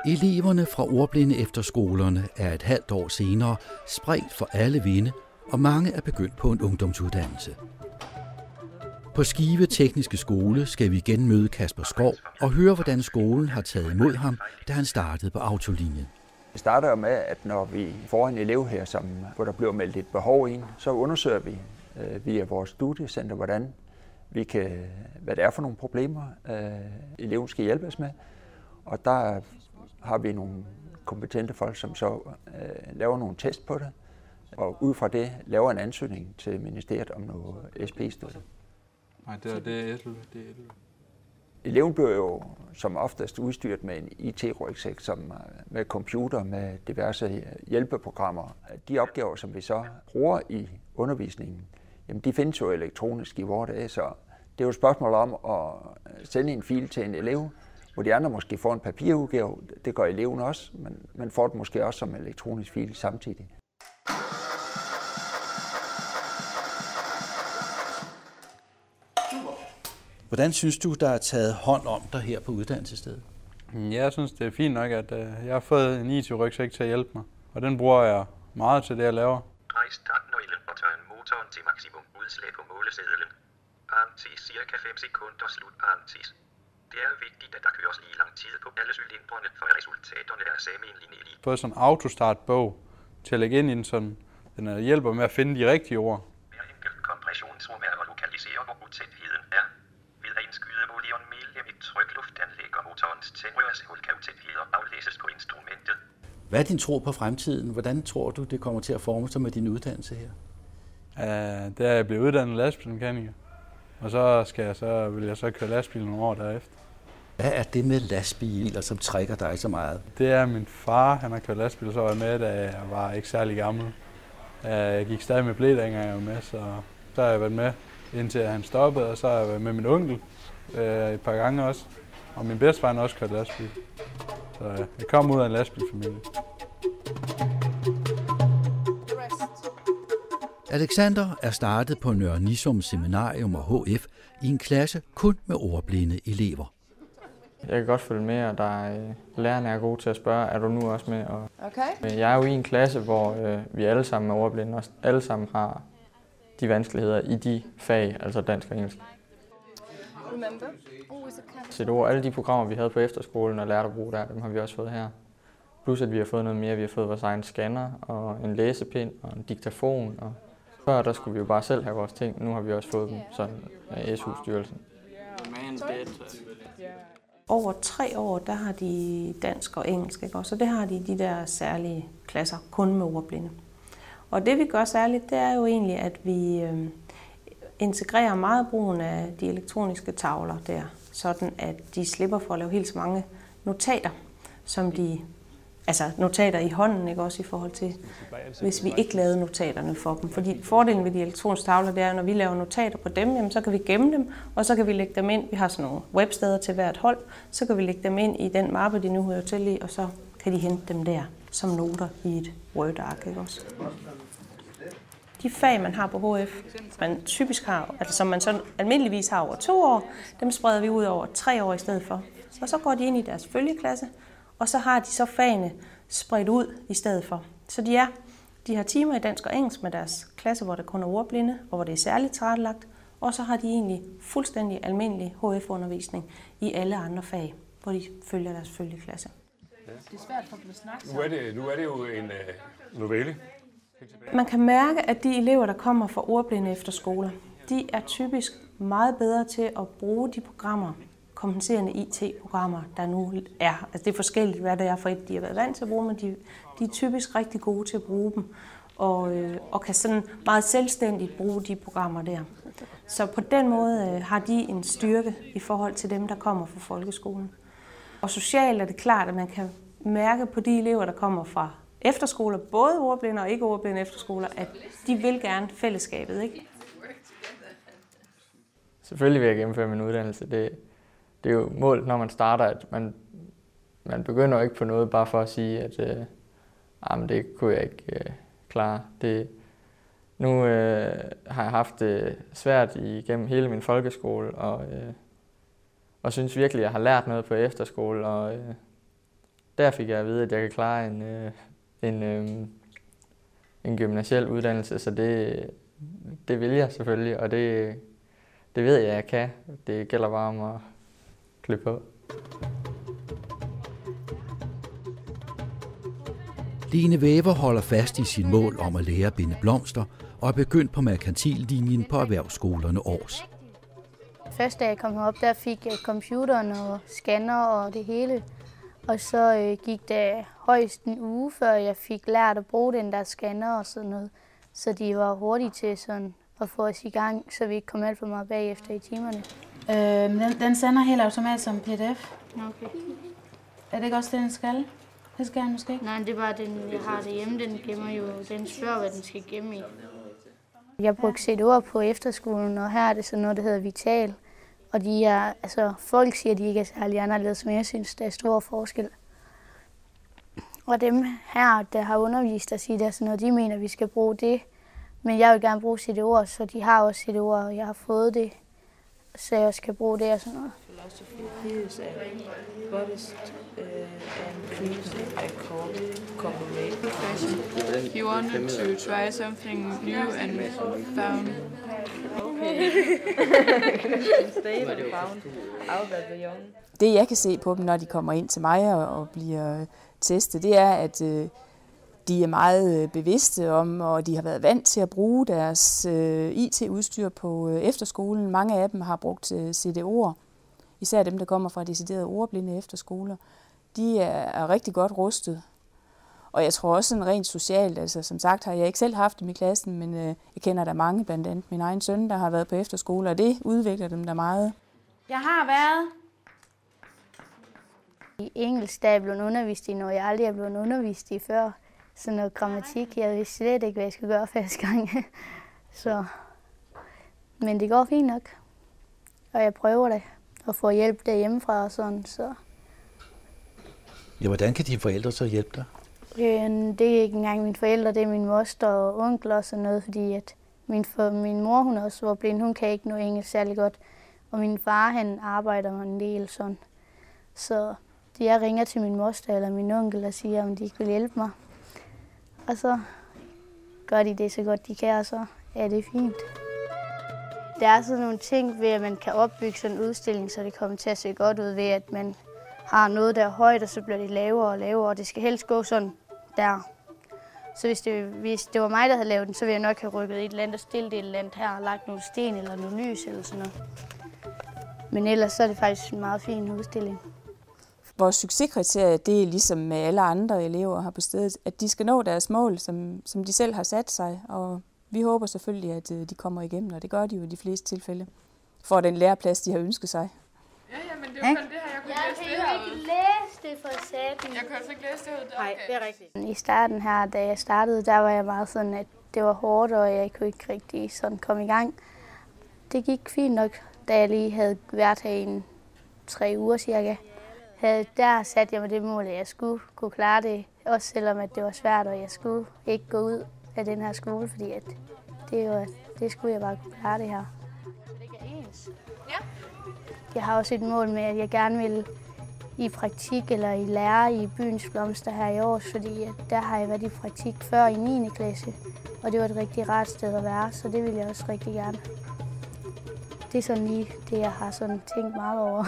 Eleverne fra ordblinde efterskolerne er et halvt år senere spredt for alle vinde, og mange er begyndt på en ungdomsuddannelse. På Skive Tekniske Skole skal vi igen møde Kasper Skov og høre, hvordan skolen har taget imod ham, da han startede på autolinjen. Det starter med, at når vi får en elev her, hvor der bliver meldt et behov ind, så undersøger vi via vores studiecenter, hvad det er for nogle problemer, eleven skal hjælpes med. Og der har vi nogle kompetente folk, som så laver nogle test på det, og ud fra det laver en ansøgning til ministeriet om noget SP-støtte. Nej, det er Eleven bliver jo som oftest udstyret med en IT-rygsæk, med computer, med diverse hjælpeprogrammer. De opgaver, som vi så bruger i undervisningen, jamen de findes jo elektronisk i vores dage, så det er jo et spørgsmål om at sende en fil til en elev, hvor de andre måske får en papirudgave. Det gør eleven også, men man får det måske også som elektronisk fil samtidig. Hvordan synes du, der er taget hånd om dig her på uddannelsesstedet? Jeg synes, det er fint nok, at jeg har fået en IT-rygsæk til at hjælpe mig, og den bruger jeg meget til det, jeg laver. Drej startnøglen og tørn motoren til maksimum udslag på målesedlen. Parentes cirka 5 sekunder slut parentes. Det er vigtigt, at der køres lige lang tid på alle cylindrene, for resultaterne er sammenlignelige. Jeg har fået sådan en autostart-bog til at lægge ind i den, sådan den hjælper med at finde de rigtige ord. Hver enkelt kompressionsrum er at lokalisere, hvor utætheden er. Ved at indskyde millionmil i trykluftanlæg og motorens tændrørshul kan utætheder aflæses på instrumentet. Hvad er din tro på fremtiden? Hvordan tror du, det kommer til at forme sig med din uddannelse her? Det er, at jeg bliver uddannet lastbilmekaniker, og så vil jeg så køre lastbil nogle år derefter. Hvad er det med lastbiler, som trækker dig så meget? Det er min far, han har kørt lastbil, så var jeg med, da jeg var ikke særlig gammel. Jeg gik stadig med ble, dengang jeg var med, så har jeg været med, indtil han stoppede, og så har jeg været med min onkel et par gange også. Og min bedstefar har også kørt lastbil. Så jeg kom ud af en lastbilfamilie. Alexander er startet på Nørre Nissum Seminarium og HF i en klasse kun med ordblinde elever. Jeg kan godt følge med, og lærerne er gode til at spørge, er du nu også med? Okay. Jeg er jo i en klasse, hvor vi alle sammen er ordblinde, og alle sammen har de vanskeligheder i de fag, altså dansk og engelsk. CDO, alle de programmer, vi havde på efterskolen og lærte at bruge der, dem har vi også fået her. Plus at vi har fået noget mere, vi har fået vores egen scanner og en læsepind og en diktafon. Og før der skulle vi jo bare selv have vores ting, nu har vi også fået dem sådan af SU-styrelsen. Over 3 år, der har de dansk og engelsk, ikke? Og så det har de der særlige klasser, kun med ordblinde. Og det vi gør særligt, det er jo egentlig, at vi integrerer meget brugen af de elektroniske tavler der, sådan at de slipper for at lave helt så mange notater, som notater i hånden, ikke også i forhold til, hvis vi ikke lavede notaterne for dem. Fordi fordelen ved de elektroniske tavler, det er, at når vi laver notater på dem, jamen, så kan vi gemme dem, og så kan vi lægge dem ind. Vi har sådan nogle websteder til hvert hold, så kan vi lægge dem ind i den mappe, de nu hører til i, og så kan de hente dem der som noter i et Word-ark, ikke også? De fag, man har på HF, man typisk har, altså som man så almindeligvis har over 2 år, dem spreder vi ud over 3 år i stedet for. Og så går de ind i deres følgeklasse, og så har de så fagene spredt ud i stedet for. Så de har timer i dansk og engelsk med deres klasse, hvor der kun er ordblinde, og hvor det er særligt tilrettelagt. Og så har de egentlig fuldstændig almindelig HF-undervisning i alle andre fag, hvor de følger deres følgeklasse. Det er svært for dem at snakke sammen. Nu er det jo en novelle. Man kan mærke, at de elever, der kommer fra ordblinde efterskoler, de er typisk meget bedre til at bruge de programmer, kompenserende IT-programmer, der nu er. Altså det er forskelligt, hvad det er for et, de har været vant til at bruge, men de er typisk rigtig gode til at bruge dem, og kan sådan meget selvstændigt bruge de programmer der. Så på den måde har de en styrke i forhold til dem, der kommer fra folkeskolen. Og socialt er det klart, at man kan mærke på de elever, der kommer fra efterskoler, både ordblinde og ikke ordblinde efterskoler, at de vil gerne fællesskabet, ikke? Selvfølgelig vil jeg gennemføre min uddannelse. Det er jo målet, når man starter, at man begynder jo ikke på noget bare for at sige, at det kunne jeg ikke klare. Nu har jeg haft det svært igennem hele min folkeskole, og synes virkelig, at jeg har lært noget på efterskole. Og der fik jeg at vide, at jeg kan klare en gymnasiel uddannelse, så det vil jeg selvfølgelig, og det ved jeg, at jeg kan. Det gælder bare om at klø på. Lene Væver holder fast i sin mål om at lære at binde blomster og er begyndt på merkantillinjen på erhvervsskolerne Aars. Først da jeg kom herop, der fik jeg computeren og scanner og det hele. Og så gik det højst en uge, før jeg fik lært at bruge den der scanner og sådan noget. Så de var hurtige til sådan at få os i gang, så vi ikke kom alt for meget bagefter i timerne. Den sender helt automatisk som pdf. Okay. Er det ikke også det, den skal? Det skal den måske ikke? Nej, det er bare den, jeg har derhjemme. Den gemmer jo, den spørger, hvad den skal gemme i. Jeg brugte CD'er på efterskolen, og her er det sådan noget, der hedder Vital. Og de er, altså, folk siger, at de ikke er særlig anderledes, men jeg synes, der er stor forskel. Og dem her, der har undervist at sige, der er sådan noget, de mener, at vi skal bruge det. Men jeg vil gerne bruge CD'er, så de har også CD'er, og jeg har fået det, så jeg også kan bruge det og sådan noget. He wanted to try something new and found. Det jeg kan se på dem, når de kommer ind til mig og bliver testet, det er, at de er meget bevidste om, og de har været vant til at bruge deres IT-udstyr på efterskolen. Mange af dem har brugt CD'er, især dem, der kommer fra deciderede ordblinde efterskoler. De er rigtig godt rustet. Og jeg tror også sådan rent socialt, altså som sagt har jeg ikke selv haft dem i klassen, men jeg kender der mange, blandt andet min egen søn, der har været på efterskole, og det udvikler dem der meget. Jeg har været. I engelsk der er jeg blevet undervist i noget, jeg aldrig er blevet undervist i før. Sådan noget grammatik, jeg vidste slet ikke, hvad jeg skulle gøre første gang. Så. Men det går fint nok, og jeg prøver det, og får hjælp derhjemmefra og sådan, så. Ja, hvordan kan dine forældre så hjælpe dig? Det er ikke engang mine forældre, det er min moster og onkel og sådan noget, fordi at min mor, hun også var blind, hun kan ikke noget engelsk særlig godt, og min far, han arbejder en del sådan. Så jeg ringer til min moster eller min onkel og siger, om de ikke vil hjælpe mig. Og så gør de det så godt de kan, og så er det fint. Der er sådan nogle ting ved, at man kan opbygge sådan en udstilling, så det kommer til at se godt ud ved, at man har noget, der er højt, og så bliver det lavere og lavere, og det skal helst gå sådan der. Så hvis det var mig, der havde lavet den, så ville jeg nok have rykket et eller andet og stillet et eller andet her, og lagt nogle sten eller nogle lys eller sådan noget. Men ellers så er det faktisk en meget fin udstilling. Vores succeskriterie, det er ligesom med alle andre elever her på stedet, at de skal nå deres mål, som de selv har sat sig, og vi håber selvfølgelig, at de kommer igennem, og det gør de jo i de fleste tilfælde, for den læreplads, de har ønsket sig. Ja, men det er jo kun det her, jeg kunne læse det herude. Jeg kan jo ikke læse det for satan. Jeg kan altså ikke læse det herude. Nej, det er rigtigt. I starten her, da jeg startede, der var jeg meget sådan, at det var hårdt, og jeg kunne ikke rigtig sådan komme i gang. Det gik fint nok, da jeg lige havde været her i 3 uger cirka. Der satte jeg mig det mål, at jeg skulle kunne klare det, også selvom at det var svært, og jeg skulle ikke gå ud af den her skole, fordi at det skulle jeg bare kunne klare det her. Jeg har også et mål med, at jeg gerne vil i praktik eller i lære i Byens Blomster her i år, fordi der har jeg været i praktik før i 9. klasse, og det var et rigtig rart sted at være, så det vil jeg også rigtig gerne. Det er sådan lige det, jeg har sådan tænkt meget over.